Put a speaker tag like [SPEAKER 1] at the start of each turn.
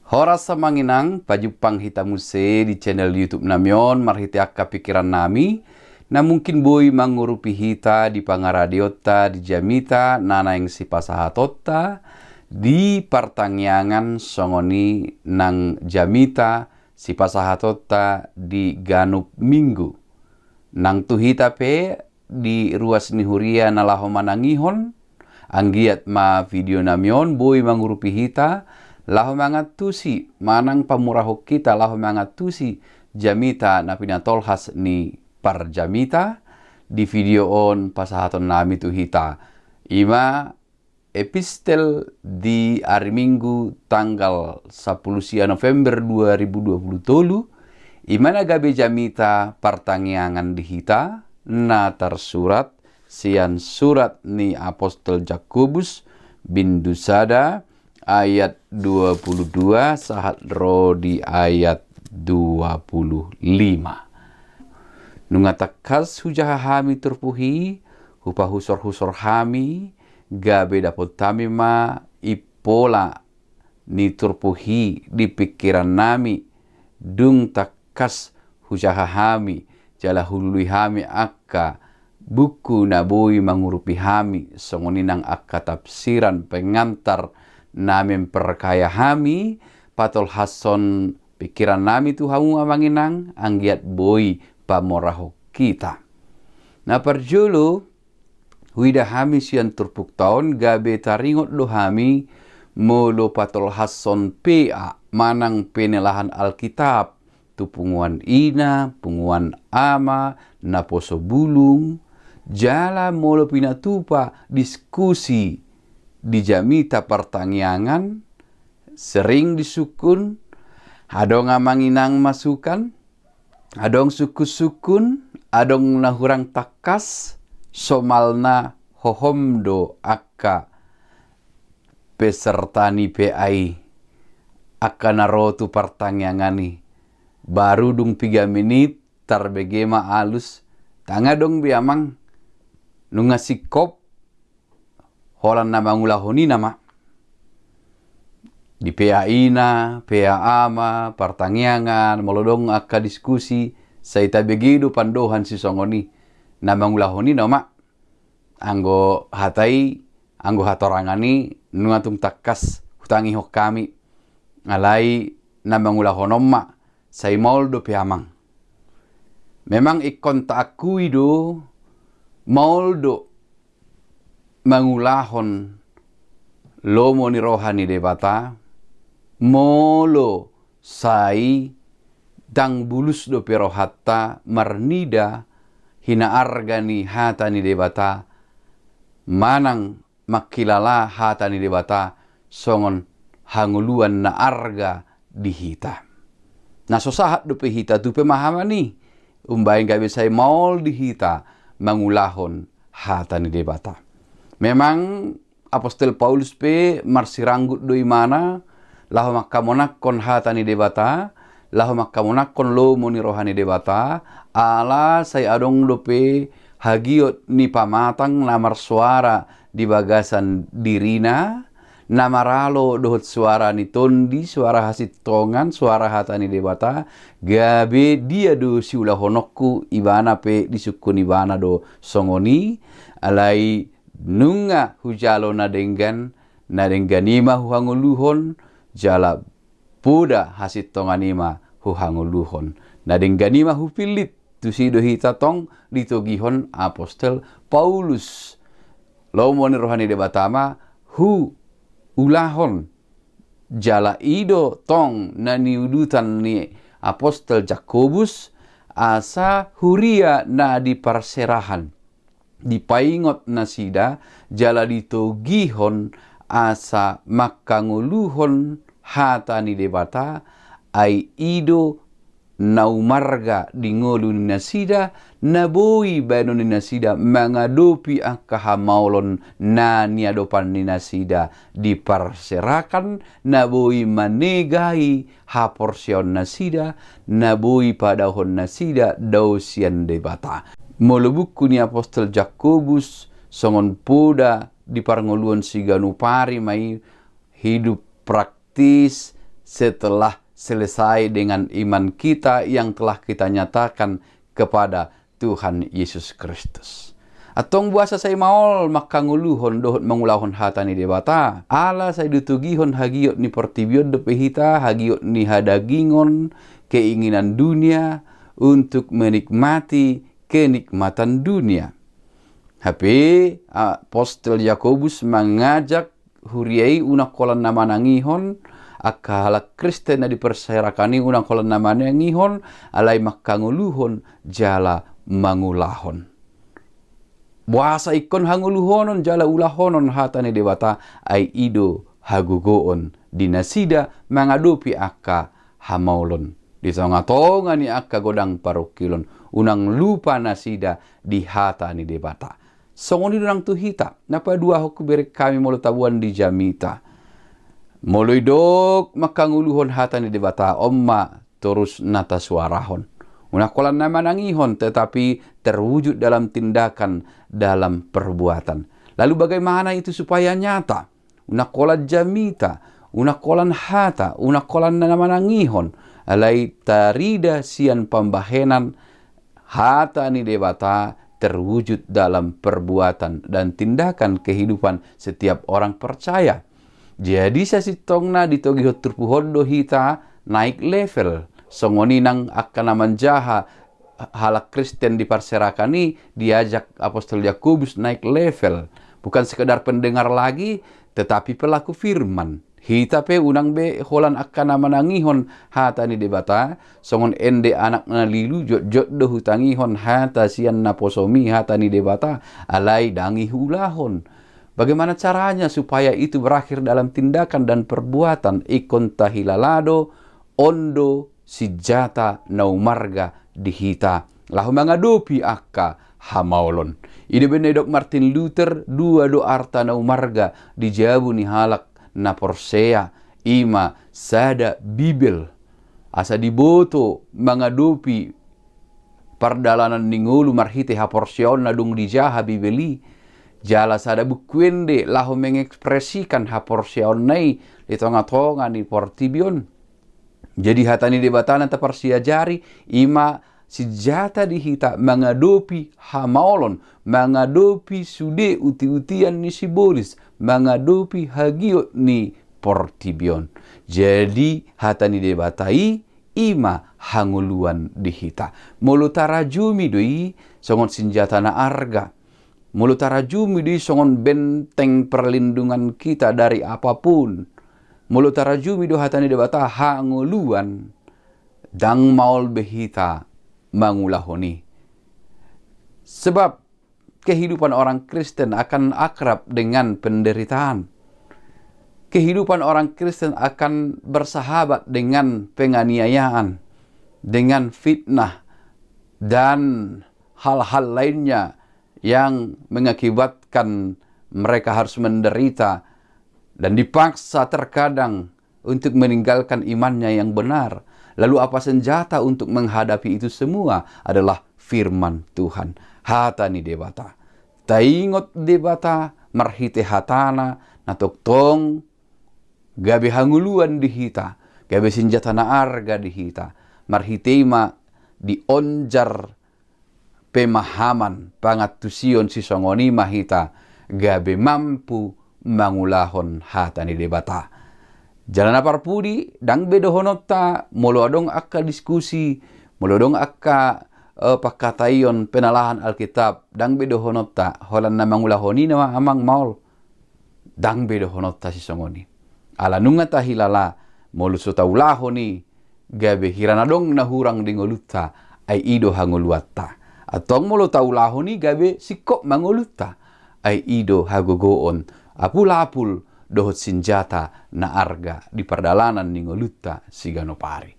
[SPEAKER 1] Horas samanginang pajupang hitamuse di channel YouTube namion marhiti akka pikiran nami na mungkin boy mangurupi hita di pangaradiota di jamita nana yang si pasahatota di partangyangan songoni nang jamita si pasahatota di ganup minggu nang tuhita pe di ruas nihuria nalaho manangihon anggiat ma video namion boy mangurupi hita laho mangatusi manang pamurahok kita laho mangatusi jamita na pinatolhas ni par jamita di video on pasahaton nami tu hita ima epistel di hari Minggu tanggal 10 November 2020 ima nagabe jamita partangyangan di hita na tersurat sian surat ni Apostol Jakobus bin Dusada ayat 22 sahat ro di ayat 25. Nungatakas hujaha hami terpuhi, hupa husor-husor hami, gabe dapot tami ma ipola ni terpuhi di pikiran nami, dung takas hujaha hami, jala hului hami akka, buku nabui mangurupi hami, songoninang akka tafsiran pengantar nami perkaya hami patol hason pikiran nami tu hamu amanginang anggiat boy pamoraho kita. Na perjulu huida hami sian turpuk taon gabe taringot do hami molo patol hason PA manang penelahan Alkitab tu punguan ina, punguan ama, naposo bulung, jala molo pinatupa diskusi di jamita partangyangan sering disukun adong amanginang masukan adong suku-sukun adong nahurang takas somalna hohomdo akka pesertani PAI akka narotu partangyangani baru dung 3 menit tarbegema alus tanga dong biamang nunga sikop holan na mangulahoni nama di PAI na, PA ama, partangyangan, molodong akka diskusi sa itabegido pandohan si songoni na mangulahoni nama anggo hatai, anggo hatorangani nuatung takas hutangi hok kami alai na mangulahonom ma sa imoldo piamang memang ikon taakui do moldo mangulahon lomo ni rohani debata molo sai dang bulus do pero hatta marnida hina argani hata ni debata manang makilala hata ni debata songon hanguluan na arga di hita na sosahat do pe hita tu pemahamani umbain gabe sai maul di hita mangulahon hata ni debata. Memang Apostol Paulus pe marsiranggut doi mana laho makkamonakon hatani debata laho makkamonakon lo moni rohani debata ala say adong dope hagiot ni pamatang namar suara di bagasan dirina namaralo dohot suara ni tondi suara hasit tongan suara hatani debata gabe dia do siula honokku ibana pe disukun ibana do songoni alai nunga hujalo nadenganima huhanguluhon jala puda hasit tonganima huhanguluhon nadenganima hupilit tusido hitatong ditogihon Apostol Paulus lomoni rohani debatama hu ulahon jala ido tong naniudutan ni Apostol Jakobus asa huria na di parserahan dipaingot na sida jala ditogihon asa makanguluhon hata ni debata ay ido naumarga dingolu ni nasida naboi bano ni nasida mangadopi ang kahamaulon na niadopan ni nasida diparserakan naboi manegai haporsyon nasida naboi padahon nasida dausian debata Molubuku ni Apostol Jakobus songon puda di parngoluan siganu pari mai hidup praktis setelah selesai dengan iman kita yang telah kita nyatakan kepada Tuhan Yesus Kristus. Atong buasa say maol makanguluhon dohot mangulahon hata ni debata. Ala say dutugihon hagiot ni portibion do pehita, hagiot ni hadagingon keinginan dunia untuk menikmati kenikmatan dunia. Tapi Apostel Yakobus mengajak huriai una kolan nama nangihon akala Kristen na diperserakani una kolan nama nangihon alai makanguluhon jala mangulahon. Buasa ikon hanguluhonon jala ulahonon hatane dewata ay ido hagugoon dinasida mangadupi akka hamaulon. Di tonga-tonga ni akka godang parokilon unang lupa nasida di hata ni debata. Songoni durang tuhita napa dua hoku berek kami molo tabuan di jamita. Moloy dok makanguluhon hata ni debata omma terus nata suarahon. Una kolan nama nangihon tetapi terwujud dalam tindakan, dalam perbuatan. Lalu bagaimana itu supaya nyata? Una kolan jamita, una kolan hata, una kolan nama nangihon. Alai tarida sian pambahenan hata ni debata terwujud dalam perbuatan dan tindakan kehidupan setiap orang percaya. Jadi sasitongna ditogihot turpuhondo hita naik level. Songoni nang akan manjaha halak Kristen di parserakani diajak Apostol Yakobus naik level. Bukan sekedar pendengar lagi, tetapi pelaku firman. Hita pe unang be holan akan manangihon hata ni debata. Songon ende anak na lilu jot do hutangihon hata sian na posomi hata ni debata. Alai dangi hulahon. Bagaimana caranya supaya itu berakhir dalam tindakan dan perbuatan ikon tahilalado, ondo, sijata naumarga dihita lahu mangadopi akka hamaulon. Ide benedok Martin Luther dua do arta naumarga dijabu ni halak na porsea ima sada bibel asa diboto mangadopi pardalanan ningulu marhite haporsion na dung dijaha bibeli jala sada bukwende lahu mengekspresikan haporsion nai di tonga-tonga ni portibion. Jadi hatani debatana taparsia jari ima sijata dihita mangadopi hamaolon, mangadopi sude uti-utian ni sibolis, mangadopi hagiot ni portibion. Jadi hatani debatai ima hanguluan dihita. Mulutarajumi doi songon senjata na arga. Mulutarajumi doi songon benteng perlindungan kita dari apapun. Mulut tarajumi do hatani debata hanguluan dang maul behita mangulahoni. Sebab kehidupan orang Kristen akan akrab dengan penderitaan. Kehidupan orang Kristen akan bersahabat dengan penganiayaan, dengan fitnah, dan hal-hal lainnya yang mengakibatkan mereka harus menderita dan dipaksa terkadang untuk meninggalkan imannya yang benar. Lalu apa senjata untuk menghadapi itu semua adalah firman Tuhan. Hata ni debata. Taingot debata marhite hatana natok tong gabe hanguluan dihita. Gabe senjata na arga dihita. Marhitema dionjar pemahaman pangatusion si songoni mahita. Gabe mampu mangulahon hata ni debata. Jalan aparpudi dang bedohonota molo adong akka diskusi, molo adong akka pakatayon penalahan Alkitab dang bedohonota holan na mangulahoni na amang maul dang bedohonota si songoni. Ala nunga tahilala molo sotaulahoni gabe hiranadong nahurang dingoluta ay ido hanguluata. Atong molo taulahoni gabe sikop manguluta ay ido hagogoon. Apul-apul dohot senjata na arga di perdalanan ningoluta sigano pari.